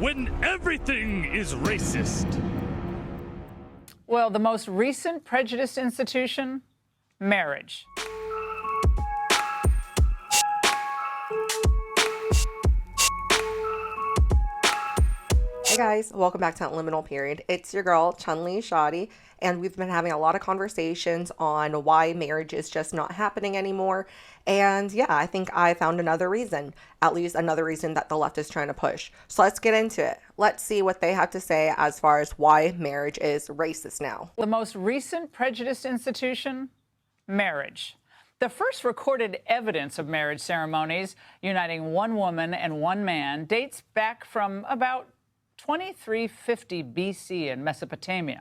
when everything is racist? Well, the most recent prejudiced institution, marriage. Hey guys, welcome back to Liminal Period. It's your girl, Chun-Li Shadi, and we've been having a lot of conversations on why marriage is just not happening anymore. And yeah, I think I found another reason, at least another reason that the left is trying to push. So let's get into it. Let's see what they have to say as far as why marriage is racist now. The most recent prejudiced institution, marriage. The first recorded evidence of marriage ceremonies uniting one woman and one man dates back from about 2350 BC in Mesopotamia.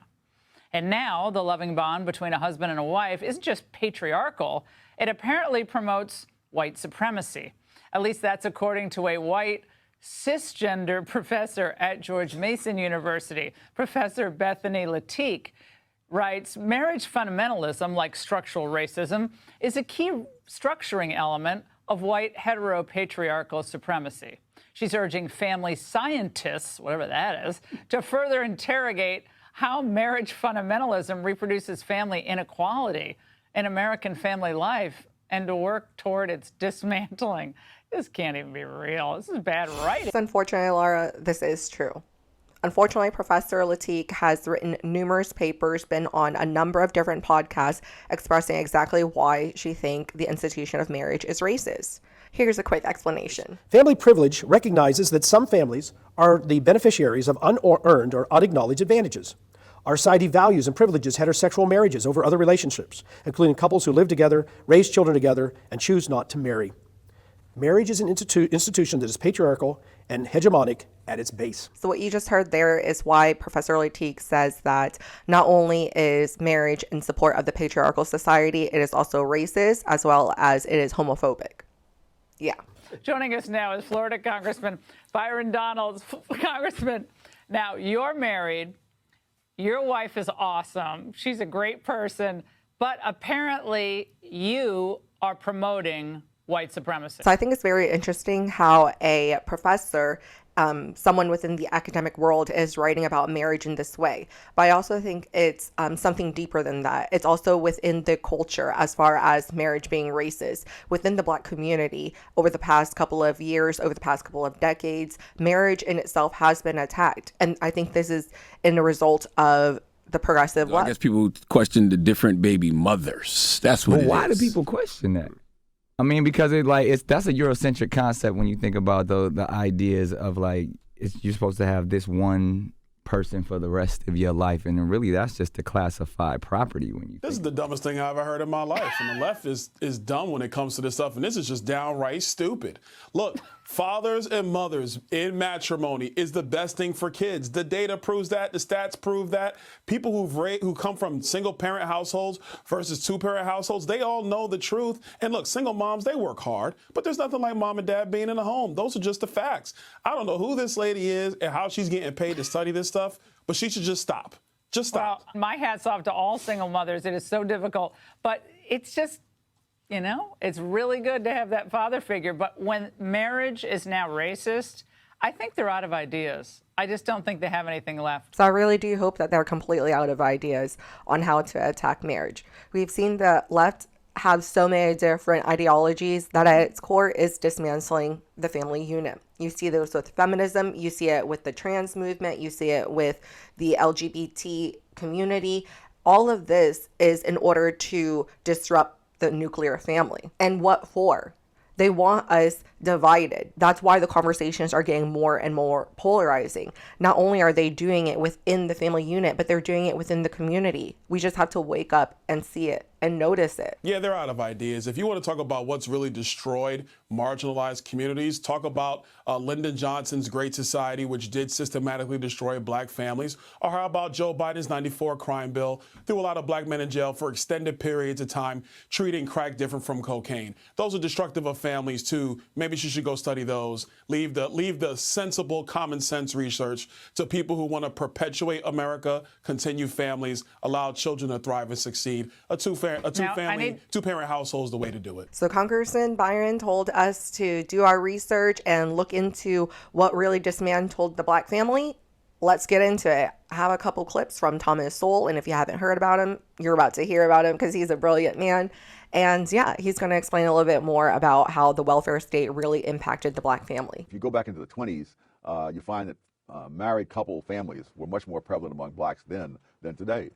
And now the loving bond between a husband and a wife isn't just patriarchal, it apparently promotes white supremacy. At least that's according to a white cisgender professor at George Mason University. Professor Bethany Latique writes, marriage fundamentalism, like structural racism, is a key structuring element of white heteropatriarchal supremacy. She's urging family scientists, whatever that is, to further interrogate how marriage fundamentalism reproduces family inequality in American family life and to work toward its dismantling. This can't even be real. This is bad writing. Unfortunately, Laura, this is true. Unfortunately, Professor Latique has written numerous papers, been on a number of different podcasts expressing exactly why she thinks the institution of marriage is racist. Here's a quick explanation. Family privilege recognizes that some families are the beneficiaries of unearned or unacknowledged advantages. Our society values and privileges heterosexual marriages over other relationships, including couples who live together, raise children together, and choose not to marry. Marriage is an institution that is patriarchal and hegemonic at its base. So what you just heard there is why Professor Latique says that not only is marriage in support of the patriarchal society, it is also racist as well as it is homophobic. Yeah. Joining us now is Florida Congressman Byron Donalds. Congressman, now you're married. Your wife is awesome. She's a great person. But apparently you are promoting white supremacy. So I think it's very interesting how a professor, someone within the academic world, is writing about marriage in this way. But I also think it's something deeper than that. It's also within the culture as far as marriage being racist. Within the Black community, over the past couple of years, over the past couple of decades, marriage in itself has been attacked. And I think this is in the result of the progressive left. I guess people question the different baby mothers. That's what it is. Why do people question that? I mean, because that's a Eurocentric concept when you think about the ideas of you're supposed to have this one person for the rest of your life, and really that's just a classified property when you. This is the dumbest thing I ever heard in my life, and the left is dumb when it comes to this stuff, and this is just downright stupid. Look, fathers and mothers in matrimony is the best thing for kids. The data proves that. The stats prove that. People who come from single-parent households versus two-parent households, they all know the truth. And look, single moms, they work hard, but there's nothing like mom and dad being in the home. Those are just the facts. I don't know who this lady is and how she's getting paid to study this stuff, but she should just stop. Just stop. Well, my hat's off to all single mothers. It is so difficult, but it's just, it's really good to have that father figure. But when marriage is now racist, I think they're out of ideas. I just don't think they have anything left. So I really do hope that they're completely out of ideas on how to attack marriage. We've seen the left have so many different ideologies that at its core is dismantling the family unit. You see this with feminism, you see it with the trans movement, you see it with the LGBT community. All of this is in order to disrupt the nuclear family. And what for? They want us divided. That's why the conversations are getting more and more polarizing. Not only are they doing it within the family unit, but they're doing it within the community. We just have to wake up and see it and notice it. Yeah, they're out of ideas. If you want to talk about what's really destroyed marginalized communities, talk about Lyndon Johnson's Great Society, which did systematically destroy Black families. Or how about Joe Biden's 94 crime bill, threw a lot of Black men in jail for extended periods of time, treating crack different from cocaine. Those are destructive of families too. Maybe she should go study those. Leave the sensible, common sense research to people who want to perpetuate America, continue families, allow children to thrive and succeed. A two-family two-parent household is the way to do it. So Congressman Byron told us to do our research and look into what really dismantled the black family. Let's get into it. I have a couple clips from Thomas Sowell, and if you haven't heard about him, you're about to hear about him because he's a brilliant man. And yeah, he's going to explain a little bit more about how the welfare state really impacted the black family. If you go back into the 20s, you find that married couple families were much more prevalent among blacks then than today.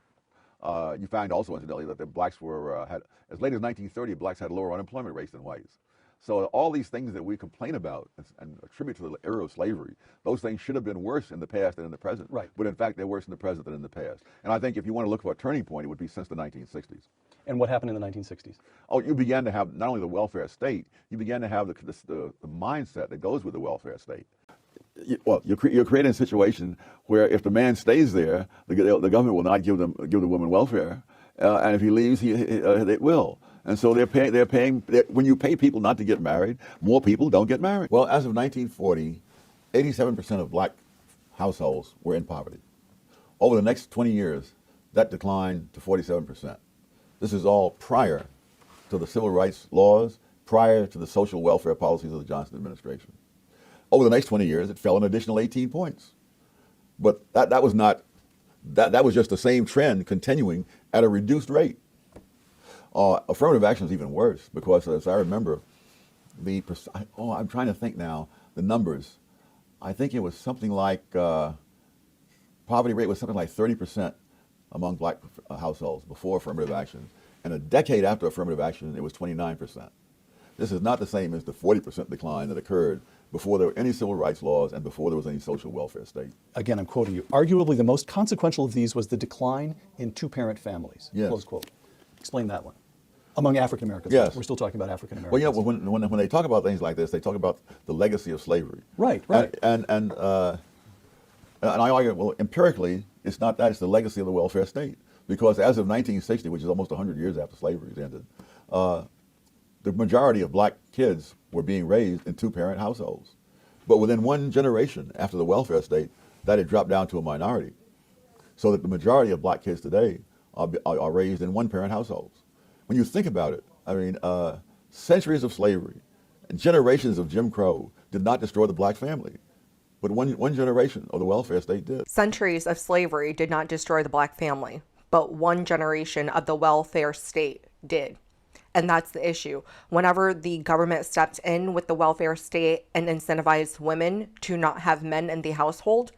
You find also, incidentally, that the blacks were, as late as 1930, blacks had lower unemployment rates than whites. So all these things that we complain about and attribute to the era of slavery, those things should have been worse in the past than in the present. Right. But in fact, they're worse in the present than in the past. And I think if you want to look for a turning point, it would be since the 1960s. And what happened in the 1960s? Oh, you began to have not only the welfare state, you began to have the mindset that goes with the welfare state. Well, you're creating a situation where if the man stays there, the government will not give the woman welfare, and if he leaves, it will. And so they're paying. When you pay people not to get married, more people don't get married. Well, as of 1940, 87% of black households were in poverty. Over the next 20 years, that declined to 47%. This is all prior to the civil rights laws, prior to the social welfare policies of the Johnson administration. Over the next 20 years, it fell an additional 18 points. But that was just the same trend continuing at a reduced rate. Affirmative action is even worse because, as I remember, I'm trying to think now, the numbers. I think it was something like, poverty rate was something like 30% among black households before affirmative action. And a decade after affirmative action, it was 29%. This is not the same as the 40% decline that occurred before there were any civil rights laws and before there was any social welfare state. Again, I'm quoting you. Arguably the most consequential of these was the decline in two-parent families. Yes. Close quote. Explain that one. Among African Americans. Yes. We're still talking about African Americans. Well, you know, when they talk about things like this, they talk about the legacy of slavery. Right. And I argue, well, empirically, it's not that, it's the legacy of the welfare state. Because as of 1960, which is almost 100 years after slavery ended, the majority of black kids were being raised in two-parent households. But within one generation after the welfare state, that had dropped down to a minority. So that the majority of black kids today are raised in one-parent households. When you think about it, I mean, centuries of slavery and generations of Jim Crow did not destroy the black family. But one generation of the welfare state did. Centuries of slavery did not destroy the black family, but one generation of the welfare state did. And that's the issue. Whenever the government stepped in with the welfare state and incentivized women to not have men in the household,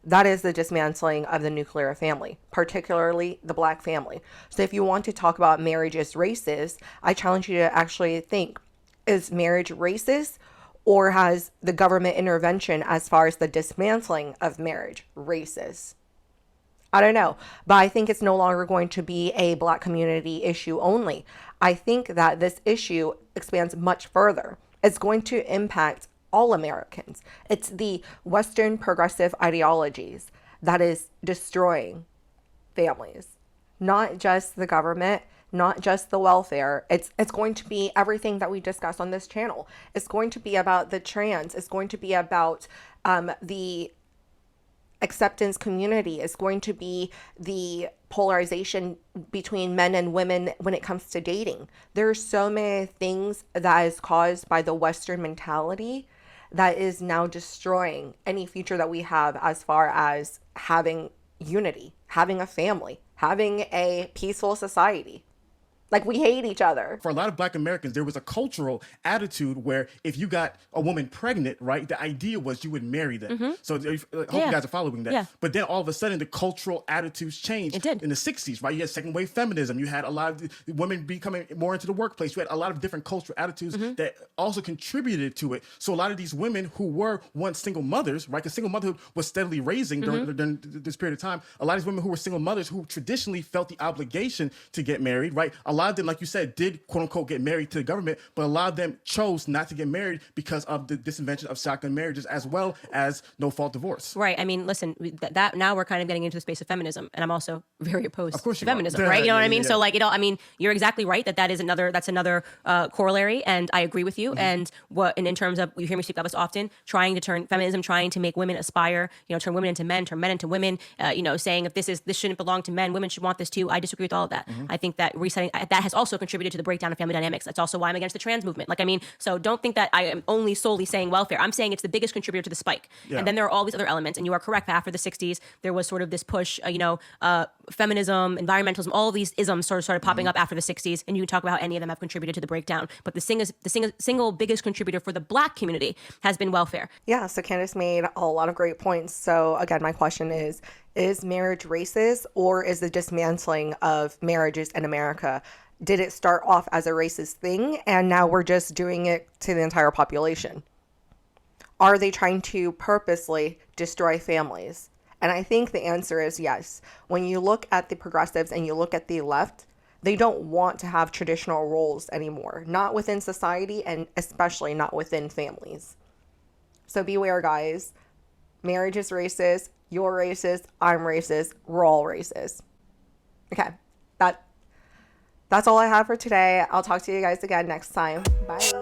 that is the dismantling of the nuclear family, particularly the black family. So if you want to talk about marriage as racist, I challenge you to actually think, is marriage racist, or has the government intervention as far as the dismantling of marriage racist? I don't know, but I think it's no longer going to be a black community issue only. I think that this issue expands much further. It's going to impact all Americans. It's the Western progressive ideologies that is destroying families, not just the government, not just the welfare. It's going to be everything that we discuss on this channel. It's going to be about the trans. It's going to be about the acceptance community. Is going to be the polarization between men and women when it comes to dating. There are so many things that is caused by the Western mentality that is now destroying any future that we have as far as having unity, having a family, having a peaceful society. Like, we hate each other. For a lot of black Americans, there was a cultural attitude where if you got a woman pregnant, right, the idea was you would marry them. Mm-hmm. So I hope you guys are following that. Yeah. But then all of a sudden, the cultural attitudes changed. It did. In the 60s, right? You had second wave feminism. You had a lot of women becoming more into the workplace. You had a lot of different cultural attitudes that also contributed to it. So a lot of these women who were once single mothers, right, because single motherhood was steadily raising during this period of time. A lot of these women who were single mothers who traditionally felt the obligation to get married, right? A lot of them, like you said, did quote unquote get married to the government, but a lot of them chose not to get married because of the disinvention of shotgun marriages as well as no fault divorce. Right. I mean, listen, that now we're kind of getting into the space of feminism, and I'm also very opposed of course to feminism, right? You know what I mean? So like, I mean, you're exactly right that's another corollary, and I agree with you. And in terms of, you hear me speak about this often, trying to turn feminism, trying to make women aspire, turn women into men, turn men into women, saying if this shouldn't belong to men, women should want this too. I disagree with all of that. I think that resetting, that has also contributed to the breakdown of family dynamics. That's also why I'm against the trans movement. Like, I mean, so don't think that I am only solely saying welfare. I'm saying it's the biggest contributor to the spike. And then there are all these other elements. And you are correct. After the 60s, there was sort of this push, feminism, environmentalism, all of these isms started popping up after the 60s. And you can talk about how any of them have contributed to the breakdown. But the single biggest contributor for the Black community has been welfare. Yeah, so Candace made a lot of great points. So again, my question is marriage racist, or is the dismantling of marriages in America, did it start off as a racist thing and now we're just doing it to the entire population? Are they trying to purposely destroy families? And I think the answer is yes. When you look at the progressives and you look at the left, they don't want to have traditional roles anymore, not within society and especially not within families. So beware, guys. Marriage is racist. You're racist. I'm racist. We're all racist. Okay, that's all I have for today. I'll talk to you guys again next time. Bye.